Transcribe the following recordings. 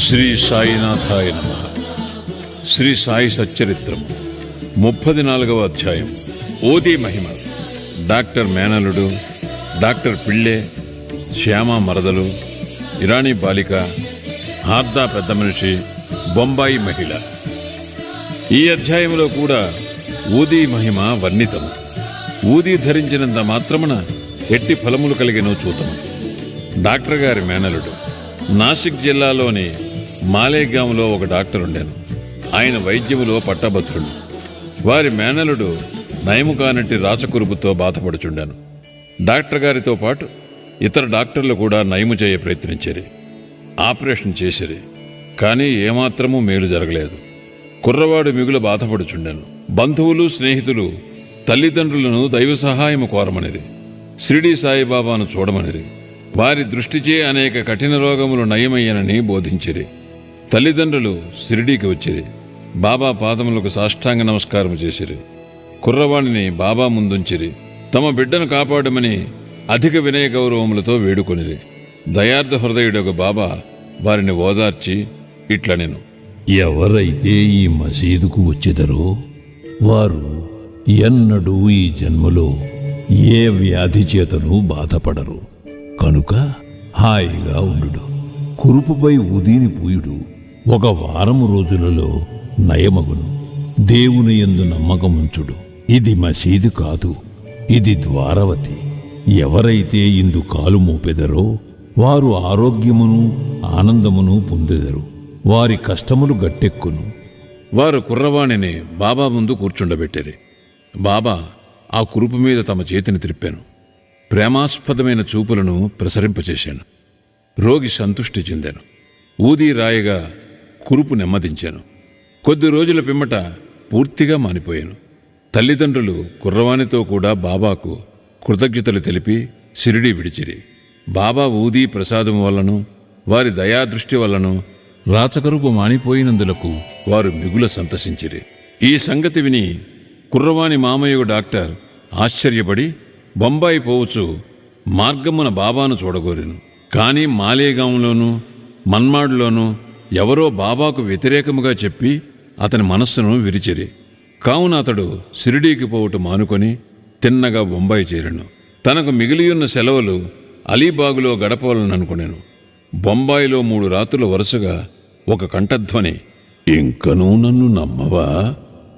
శ్రీ సాయినాథాయ నమః. శ్రీ సాయి సచ్చరిత్రం 34వ అధ్యాయం. ఓదీ మహిమ. డాక్టర్ మేనలుడు, డాక్టర్ పిళ్ళే, శ్యామ మరదలు, ఇరానీ బాలిక, హార్దా పెద్ద మనిషి, బొంబాయి మహిళ. ఈ అధ్యాయంలో కూడా ఊదీ మహిమ వర్ణితము. ఊదీ ధరించినంత మాత్రమున ఎట్టి ఫలములు కలిగినో చూతము. డాక్టర్ గారి మేనలుడు. నాసిక్ జిల్లాలోని మాలేగాంలో ఒక డాక్టర్ ఉండెను. ఆయన వైద్యములో పట్టభద్రుడు. వారి మేనలుడు నయము కానట్టి రాచకురుపుతో బాధపడుచుండాను. డాక్టర్ గారితో పాటు ఇతర డాక్టర్లు కూడా నయము చేయ ప్రయత్నించారు. ఆపరేషన్ చేసిరి, కానీ ఏమాత్రమూ మేలు జరగలేదు. కుర్రవాడు మిగులు బాధపడుచుండాను. బంధువులు, స్నేహితులు తల్లిదండ్రులను దైవ సహాయము కోరమనిరి. షిరిడీ సాయిబాబాను చూడమనిరి. వారి దృష్టిచే అనేక కఠిన రోగములు నయమయ్యనని బోధించిరి. తల్లిదండ్రులు షిరిడీకి వచ్చిరి. బాబా పాదములకు సాష్టాంగ నమస్కారం చేసిరి. కుర్రవాణిని బాబా ముందుంచిరి. తమ బిడ్డను కాపాడమని అధిక వినయ గౌరవములతో వేడుకొనిరి. దయార్థ హృదయుడొక బాబా వారిని ఓదార్చి ఇట్లనెను. ఎవరైతే ఈ మసీదుకు వచ్చెదరో వారు ఎన్నడూ ఈ జన్మలో ఏ వ్యాధి చేతను బాధపడరు. కనుక హాయిగా ఉండు. కురుపుపై ఉదీని పూయుడు 1 వారము రోజులలో నయమగును. దేవుని యందు నమ్మకముంచుడు. ఇది మసీదు కాదు, ఇది ద్వారవతి. ఎవరైతే ఇందు కాలు మోపెదరో వారు ఆరోగ్యమును ఆనందమును పొందెదరు. వారి కష్టములు గట్టెక్కును. వారు కుర్రవాణిని బాబా ముందు కూర్చుండబెట్టిరి. బాబా ఆ కురుపు మీద తమ చేతిని త్రిప్పాను. ప్రేమాస్పదమైన చూపులను ప్రసరింపచేశాను. రోగి సంతుష్టి చెందాను. ఊదీ రాయగా కురుపు నెమ్మదించాను. కొద్ది రోజుల పిమ్మట పూర్తిగా మానిపోయాను. తల్లిదండ్రులు కుర్రవాణితో కూడా బాబాకు కృతజ్ఞతలు తెలిపి షిరిడీ విడిచిరి. బాబా ఊదీ ప్రసాదం వల్లను వారి దయాదృష్టి వల్లను రాచకరుపు మానిపోయినందులకు వారు మిగుల సంతసించిరి. ఈ సంగతి విని కుర్రవాణి మామయ్య డాక్టర్ ఆశ్చర్యపడి బొంబాయి పోవచ్చు మార్గమున బాబాను చూడగోరెను. కాని మాలేగాంలోనూ మన్మాడ్లోనూ ఎవరో బాబాకు వ్యతిరేకముగా చెప్పి అతని మనస్సును విరిచిరి. కావున అతడు షిరిడీకి పోవుట మానుకొని తిన్నగా బొంబాయి చేరెను. తనకు మిగిలియున్న సెలవులు అలీబాగులో గడపవలననుకొనెను. బొంబాయిలో 3 రాత్రులు వరుసగా ఒక కంఠధ్వని, ఇంకనూ నన్ను నమ్మవా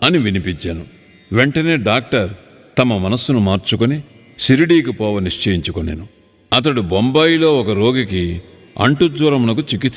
అని వినిపించాను. వెంటనే డాక్టర్ తమ మనస్సును మార్చుకొని షిరిడీకి పోవ నిశ్చయించుకొనెను. అతడు బొంబాయిలో ఒక రోగికి అంటుజ్వరమునకు చికిత్స